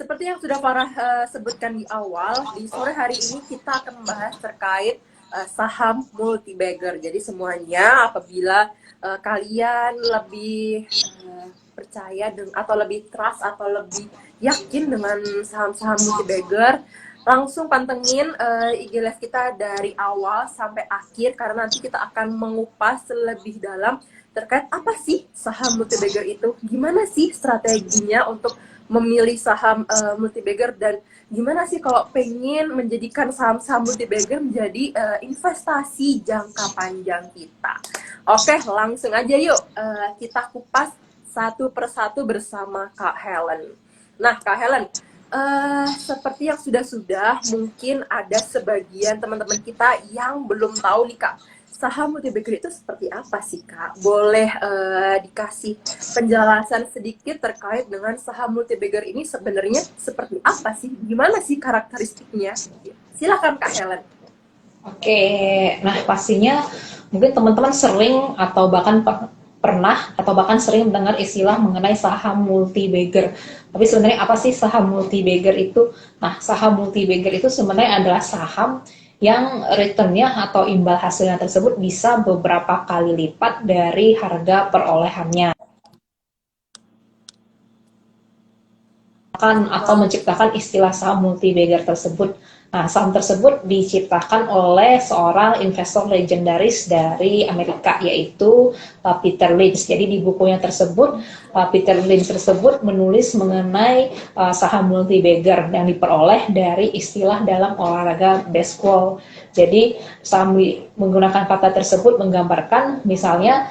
seperti yang sudah Farah sebutkan di awal, di sore hari ini kita akan membahas terkait saham multi-bagger. Jadi semuanya apabila kalian lebih percaya atau lebih trust atau lebih yakin dengan saham-saham multi-bagger, langsung pantengin IG Live kita dari awal sampai akhir karena nanti kita akan mengupas lebih dalam terkait apa sih saham multi-bagger itu, gimana sih strateginya untuk memilih saham multi-bagger, dan gimana sih kalau pengen menjadikan saham-saham multi-bagger menjadi investasi jangka panjang kita. Oke, langsung aja yuk kita kupas satu persatu bersama Kak Helen. Nah, Kak Helen, seperti yang sudah mungkin ada sebagian teman-teman kita yang belum tahu nih Kak, saham multi-bagger itu seperti apa sih Kak? Boleh dikasih penjelasan sedikit terkait dengan saham multi-bagger ini sebenarnya seperti apa sih? Gimana sih karakteristiknya? Silakan Kak Helen. Oke, nah pastinya mungkin teman-teman sering atau bahkan pernah atau bahkan sering mendengar istilah mengenai saham multi-bagger. Tapi sebenarnya apa sih saham multi-bagger itu? Nah, saham multi-bagger itu sebenarnya adalah saham yang returnnya atau imbal hasilnya tersebut bisa beberapa kali lipat dari harga perolehannya. Atau menciptakan istilah saham multi-bagger tersebut. Nah, saham tersebut diciptakan oleh seorang investor legendaris dari Amerika, yaitu Peter Lynch. Jadi di bukunya tersebut, Peter Lynch tersebut menulis mengenai saham multi-bagger yang diperoleh dari istilah dalam olahraga baseball. Jadi saham menggunakan kata tersebut menggambarkan misalnya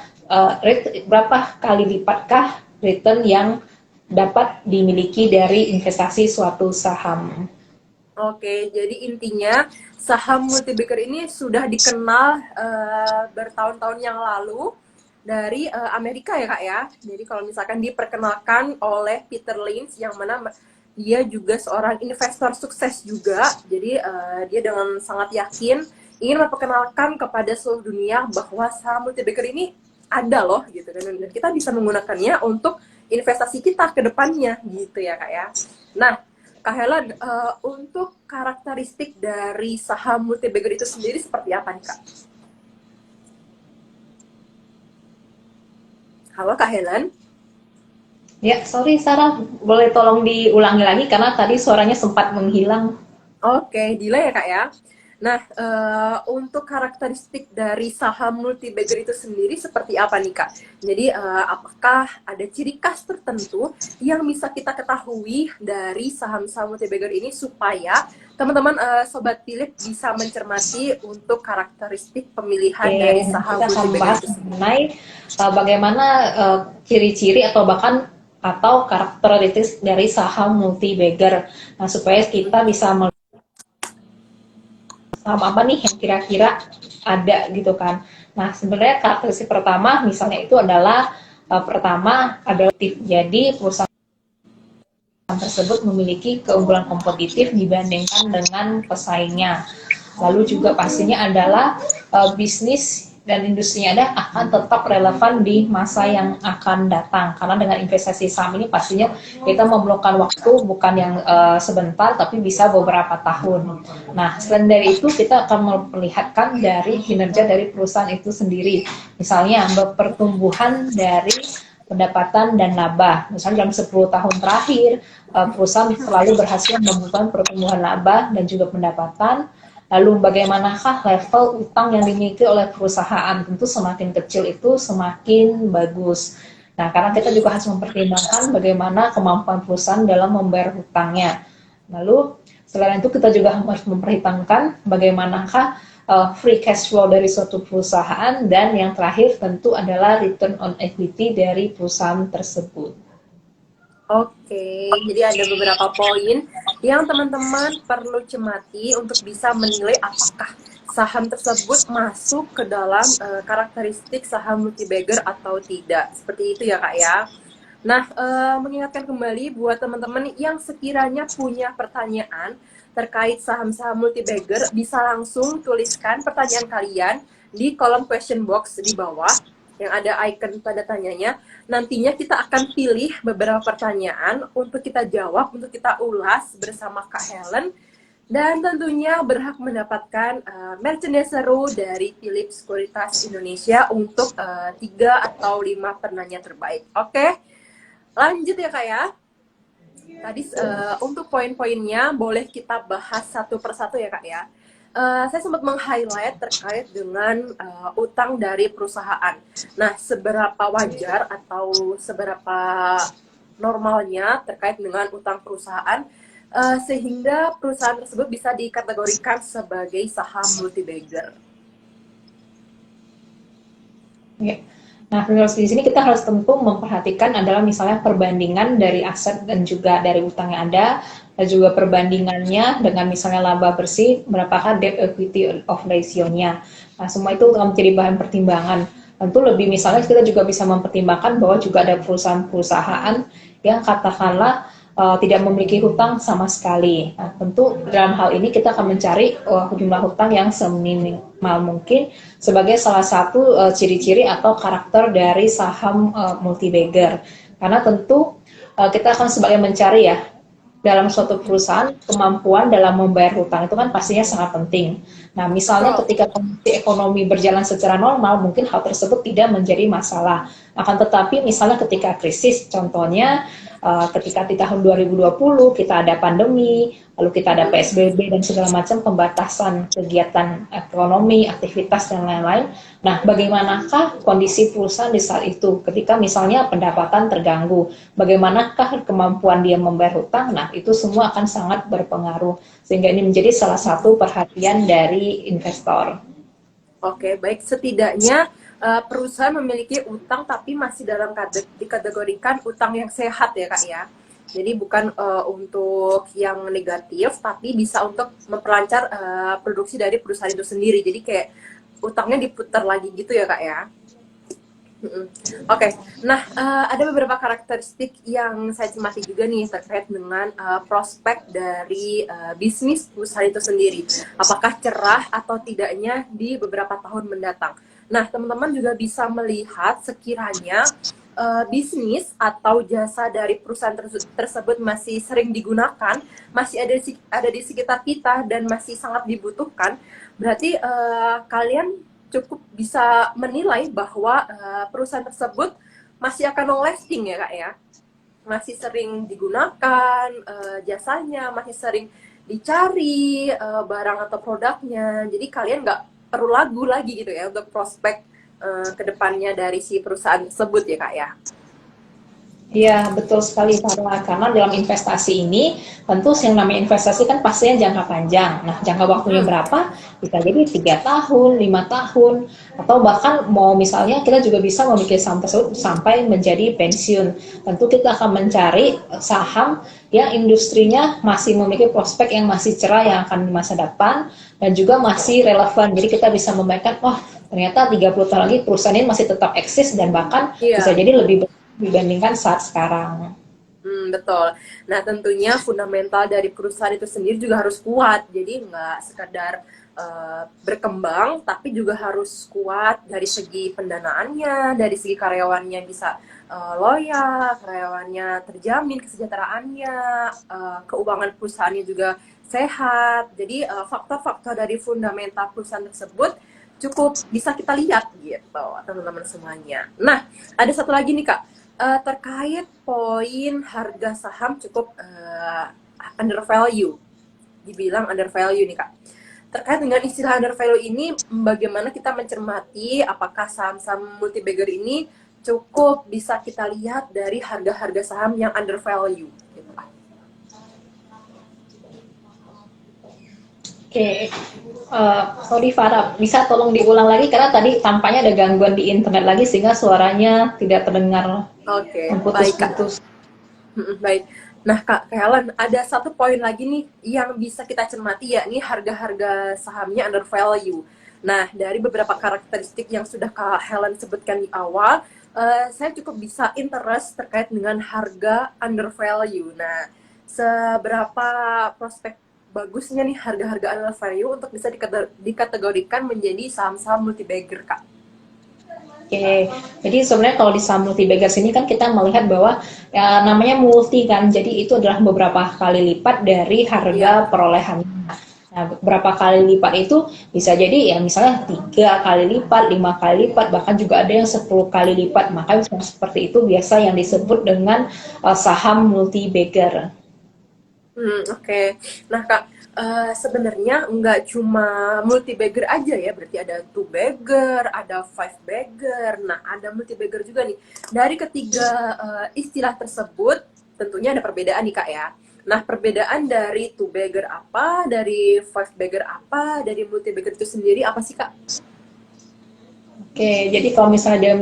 berapa kali lipatkah return yang dapat dimiliki dari investasi suatu saham. Oke, jadi intinya saham multi-bagger ini sudah dikenal bertahun-tahun yang lalu dari Amerika ya Kak ya. Jadi kalau misalkan diperkenalkan oleh Peter Lynch yang mana dia juga seorang investor sukses juga. Jadi dia dengan sangat yakin ingin memperkenalkan kepada seluruh dunia bahwa saham multi-bagger ini ada loh gitu, dan kita bisa menggunakannya untuk investasi kita ke depannya gitu ya Kak ya. Nah, Kak Helen, untuk karakteristik dari saham multi-bagger itu sendiri seperti apa nih Kak? Halo Kak Helen? Ya, sorry Sarah, boleh tolong diulangi lagi karena tadi suaranya sempat menghilang. Oke, delay ya Kak ya. Nah, untuk karakteristik dari saham multi-bagger itu sendiri seperti apa nih Kak? Jadi, apakah ada ciri khas tertentu yang bisa kita ketahui dari saham-saham multi-bagger ini supaya teman-teman Sobat Philip bisa mencermati untuk karakteristik pemilihan dari Oke, saham kita akan multi-bagger membahas itu sendiri? mengenai bagaimana ciri-ciri atau bahkan atau karakteristik dari saham multi-bagger. Nah, supaya kita bisa saham apa nih yang kira-kira ada gitu kan. Nah, sebenarnya karakteristik pertama misalnya itu adalah pertama adalah jadi perusahaan tersebut memiliki keunggulan kompetitif dibandingkan dengan pesaingnya. Lalu juga pastinya adalah bisnis dan industrinya ada akan tetap relevan di masa yang akan datang. Karena dengan investasi saham ini pastinya kita memerlukan waktu bukan yang sebentar, tapi bisa beberapa tahun. Nah, selain dari itu kita akan memperlihatkan dari kinerja dari perusahaan itu sendiri. Misalnya pertumbuhan dari pendapatan dan laba. Misalnya dalam 10 tahun terakhir, perusahaan selalu berhasil membukukan pertumbuhan laba dan juga pendapatan. Lalu bagaimanakah level utang yang dimiliki oleh perusahaan? Tentu semakin kecil itu semakin bagus. Nah, karena kita juga harus mempertimbangkan bagaimana kemampuan perusahaan dalam membayar hutangnya. Lalu selain itu kita juga harus memperhitungkan bagaimanakah free cash flow dari suatu perusahaan, dan yang terakhir tentu adalah return on equity dari perusahaan tersebut. Oke, jadi ada beberapa poin yang teman-teman perlu cermati untuk bisa menilai apakah saham tersebut masuk ke dalam karakteristik saham multi-bagger atau tidak. Seperti itu ya Kak ya. Nah, mengingatkan kembali buat teman-teman yang sekiranya punya pertanyaan terkait saham-saham multi-bagger, bisa langsung tuliskan pertanyaan kalian di kolom question box di bawah. yang ada icon tanda tanyanya. Nantinya kita akan pilih beberapa pertanyaan untuk kita jawab, untuk kita ulas bersama Kak Helen. Dan tentunya berhak mendapatkan merchandise seru dari Philips Sekuritas Indonesia untuk 3 atau 5 penanya terbaik. Oke, lanjut ya Kak ya. Tadi untuk poin-poinnya boleh kita bahas satu persatu ya Kak ya. Saya sempat meng-highlight terkait dengan utang dari perusahaan. Nah, seberapa wajar atau seberapa normalnya terkait dengan utang perusahaan sehingga perusahaan tersebut bisa dikategorikan sebagai saham multi-bagger. Ya. Nah, di sini kita harus tentu memperhatikan adalah misalnya perbandingan dari aset dan juga dari utang yang ada, dan juga perbandingannya dengan misalnya laba bersih, berapakah debt equity of ratio-nya. Nah, semua itu menjadi bahan pertimbangan. Tentu lebih misalnya kita juga bisa mempertimbangkan bahwa juga ada perusahaan-perusahaan yang katakanlah tidak memiliki hutang sama sekali. Nah, tentu dalam hal ini kita akan mencari jumlah hutang yang seminimal mungkin sebagai salah satu ciri-ciri atau karakter dari saham multi-bagger. Karena tentu kita akan sebagai mencari ya, dalam suatu perusahaan kemampuan dalam membayar hutang itu kan pastinya sangat penting. Nah, misalnya ketika kondisi ekonomi berjalan secara normal, mungkin hal tersebut tidak menjadi masalah. Akan tetapi misalnya ketika krisis, contohnya ketika di tahun 2020 kita ada pandemi, lalu kita ada PSBB dan segala macam pembatasan kegiatan ekonomi, aktivitas dan lain-lain. Nah, bagaimanakah kondisi perusahaan di saat itu ketika misalnya pendapatan terganggu? Bagaimanakah kemampuan dia membayar hutang? Nah, itu semua akan sangat berpengaruh. Sehingga ini menjadi salah satu perhatian dari investor. Oke, baik. Setidaknya perusahaan memiliki utang tapi masih dalam dikategorikan utang yang sehat ya Kak ya. Jadi bukan untuk yang negatif, tapi bisa untuk memperlancar produksi dari perusahaan itu sendiri. Jadi kayak utangnya diputar lagi gitu ya Kak ya. Oke, nah ada beberapa karakteristik yang saya cermati juga nih terkait dengan prospek dari bisnis perusahaan itu sendiri. Apakah cerah atau tidaknya di beberapa tahun mendatang. Nah, teman-teman juga bisa melihat sekiranya bisnis atau jasa dari perusahaan tersebut masih sering digunakan, masih ada di sekitar kita dan masih sangat dibutuhkan, berarti kalian cukup bisa menilai bahwa perusahaan tersebut masih akan long lasting ya Kak ya. Masih sering digunakan jasanya, masih sering dicari barang atau produknya. Jadi kalian nggak perlu ragu lagi gitu ya untuk prospek kedepannya dari si perusahaan tersebut ya Kak ya. Iya, betul sekali Farah. Karena dalam investasi ini, tentu yang namanya investasi kan pastinya jangka panjang. Nah, jangka waktunya berapa? Bisa jadi 3 tahun, 5 tahun, atau bahkan mau misalnya kita juga bisa memiliki saham tersebut sampai menjadi pensiun. Tentu kita akan mencari saham yang industrinya masih memiliki prospek yang masih cerah yang akan di masa depan dan juga masih relevan. Jadi kita bisa membayangkan, wah ternyata 30 tahun lagi perusahaan ini masih tetap eksis dan bahkan bisa jadi lebih dibandingkan saat sekarang. Betul. Nah, tentunya fundamental dari perusahaan itu sendiri juga harus kuat. Jadi nggak sekadar berkembang, tapi juga harus kuat dari segi pendanaannya, dari segi karyawannya bisa loyal, karyawannya terjamin kesejahteraannya, keuangan perusahaannya juga sehat. Jadi faktor-faktor dari fundamental perusahaan tersebut cukup bisa kita lihat gitu, teman-teman semuanya. Nah, ada satu lagi nih Kak. Terkait poin harga saham cukup undervalue, dibilang undervalue nih Kak. Terkait dengan istilah undervalue ini, bagaimana kita mencermati apakah saham-saham multi-bagger ini cukup bisa kita lihat dari harga-harga saham yang undervalue gitu Kak. Oke, sorry Farah, bisa tolong diulang lagi karena tadi tampaknya ada gangguan di internet lagi sehingga suaranya tidak terdengar. Oke, baik Kak. Baik. Nah Kak Helen, ada satu poin lagi nih yang bisa kita cermati ya, ini harga-harga sahamnya undervalue. Nah, dari beberapa karakteristik yang sudah Kak Helen sebutkan di awal, saya cukup bisa interest terkait dengan harga undervalue. Nah, seberapa prospek bagusnya nih harga-harga undervalue untuk bisa dikategorikan menjadi saham-saham multi-bagger Kak? Oke, jadi sebenarnya kalau di saham multi baggers ini kan kita melihat bahwa ya, namanya multi kan, jadi itu adalah beberapa kali lipat dari harga Iya. perolehannya. Nah, berapa kali lipat itu bisa jadi ya misalnya 3 kali lipat, 5 kali lipat, bahkan juga ada yang 10 kali lipat. Maka seperti itu biasa yang disebut dengan saham multi bagger. Oke. Nah, Kak, sebenarnya nggak cuma multi bagger aja ya, berarti ada two bagger, ada five bagger. Nah, ada multi bagger juga nih. Dari ketiga istilah tersebut, tentunya ada perbedaan nih, Kak ya. Nah, perbedaan dari two bagger apa, dari five bagger apa, dari multi bagger itu sendiri apa sih, Kak? Oke, jadi kalau misalnya dia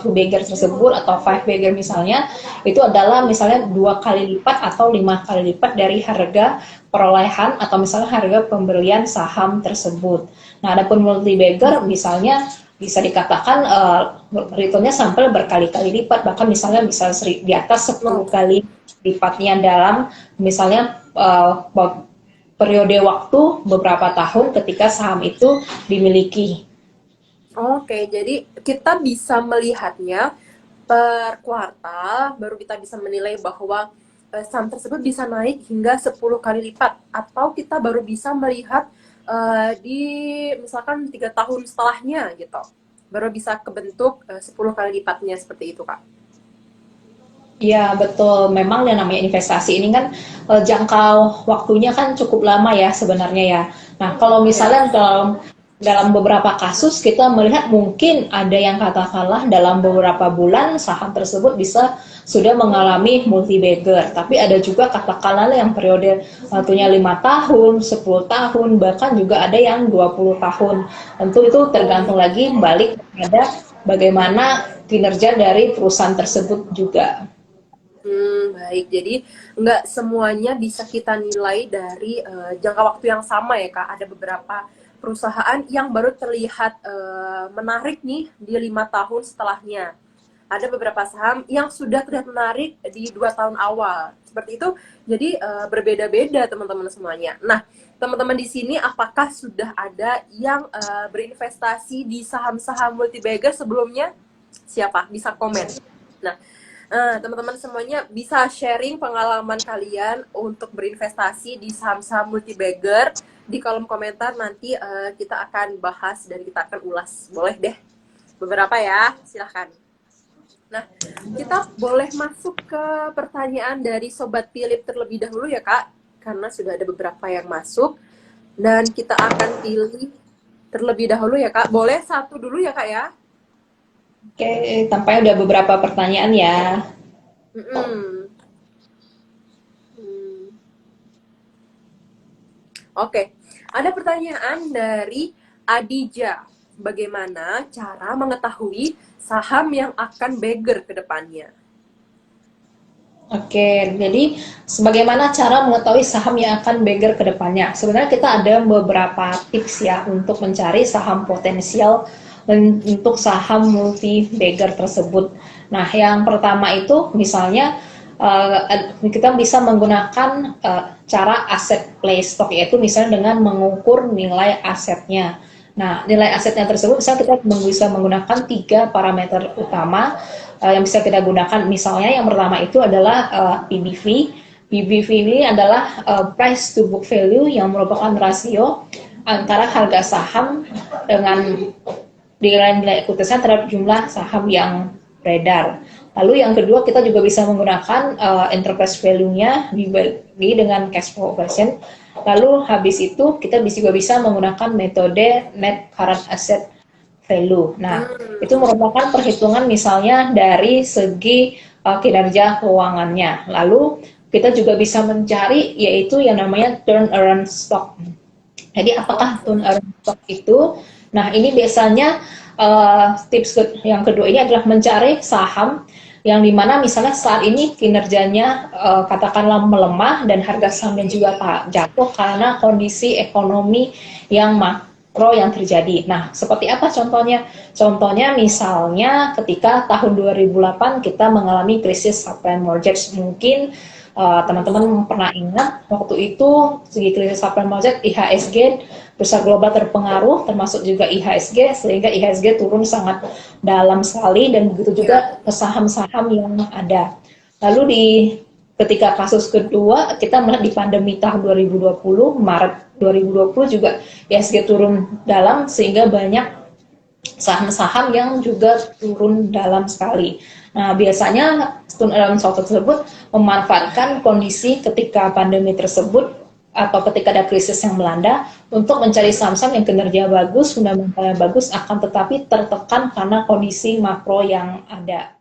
two bagger tersebut atau five bagger misalnya, itu adalah misalnya 2 kali lipat atau 5 kali lipat dari harga perolehan atau misalnya harga pembelian saham tersebut. Nah, adapun multi bagger misalnya bisa dikatakan returnnya sampai berkali-kali lipat, bahkan misalnya bisa di atas 10 Oh, kali lipatnya dalam misalnya periode waktu beberapa tahun ketika saham itu dimiliki. oke, jadi kita bisa melihatnya per kuartal, baru kita bisa menilai bahwa saham tersebut bisa naik hingga 10 kali lipat. Atau kita baru bisa melihat di misalkan 3 tahun setelahnya gitu. Baru bisa kebentuk 10 kali lipatnya seperti itu, Kak. Iya, betul. Memang yang namanya investasi ini kan jangka waktunya kan cukup lama ya sebenarnya ya. Nah, kalau Ya. misalnya dalam beberapa kasus kita melihat mungkin ada yang katakanlah dalam beberapa bulan saham tersebut bisa sudah mengalami multi bagger. Tapi ada juga katakanlah yang periode waktunya 5 tahun, 10 tahun, bahkan juga ada yang 20 tahun. Tentu itu tergantung lagi balik pada bagaimana kinerja dari perusahaan tersebut juga. Baik. Jadi nggak semuanya bisa kita nilai dari jangka waktu yang sama ya, Kak. Ada beberapa perusahaan yang baru terlihat menarik nih di 5 tahun setelahnya. Ada beberapa saham yang sudah terlihat menarik di 2 tahun awal. Seperti itu. Jadi berbeda-beda teman-teman semuanya. Nah, teman-teman di sini apakah sudah ada yang berinvestasi di saham-saham multibagger sebelumnya? Siapa? Bisa komen. Nah, teman-teman semuanya bisa sharing pengalaman kalian untuk berinvestasi di saham-saham multibagger di kolom komentar. Nanti kita akan bahas dan kita akan ulas. Boleh deh beberapa ya, silahkan. Nah, kita boleh masuk ke pertanyaan dari Sobat Philip terlebih dahulu ya, Kak. Karena sudah ada beberapa yang masuk. Dan kita akan pilih terlebih dahulu ya, Kak. Boleh satu dulu ya, Kak ya? Oke, tampaknya udah beberapa pertanyaan ya. Mm-mm. Hmm. Oke, ada pertanyaan dari Adija. Bagaimana cara mengetahui saham yang akan beggar ke depannya? Oke, jadi sebagaimana cara mengetahui saham yang akan beggar ke depannya? Sebenarnya kita ada beberapa tips ya untuk mencari saham potensial untuk saham multi beggar tersebut. Nah, yang pertama itu misalnya kita bisa menggunakan cara aset play stock, yaitu misalnya dengan mengukur nilai asetnya. Nah, nilai asetnya tersebut misalnya kita bisa menggunakan 3 parameter utama yang bisa kita gunakan. Misalnya yang pertama itu adalah PBV. PBV ini adalah price to book value yang merupakan rasio antara harga saham dengan nilai ekuitasnya terhadap jumlah saham yang beredar. Lalu yang kedua kita juga bisa menggunakan enterprise value-nya dibagi dengan cash flow operation. Lalu habis itu kita juga bisa menggunakan metode net current asset value. Nah, itu Hmm. merupakan perhitungan misalnya dari segi kinerja keuangannya. Lalu kita juga bisa mencari yaitu yang namanya turnaround stock. Jadi apakah Oke. turnaround stock itu? Nah, ini biasanya tips yang kedua ini adalah mencari saham yang dimana misalnya saat ini kinerjanya katakanlah melemah dan harga sahamnya juga jatuh karena kondisi ekonomi yang makro yang terjadi. Nah, seperti apa contohnya? Contohnya misalnya ketika tahun 2008 kita mengalami krisis subprime mortgage. Mungkin teman-teman pernah ingat waktu itu segi krisis subprime mortgage IHSG bursa global terpengaruh, termasuk juga IHSG, sehingga IHSG turun sangat dalam sekali, dan begitu juga saham-saham yang ada. Lalu ketika kasus kedua, kita melihat di pandemi tahun 2020, Maret 2020 juga IHSG turun dalam, sehingga banyak saham-saham yang juga turun dalam sekali. Nah, biasanya dalam soal tersebut memanfaatkan kondisi ketika pandemi tersebut atau ketika ada krisis yang melanda untuk mencari saham-saham yang kinerja bagus, fundamentalnya bagus, akan tetapi tertekan karena kondisi makro yang ada.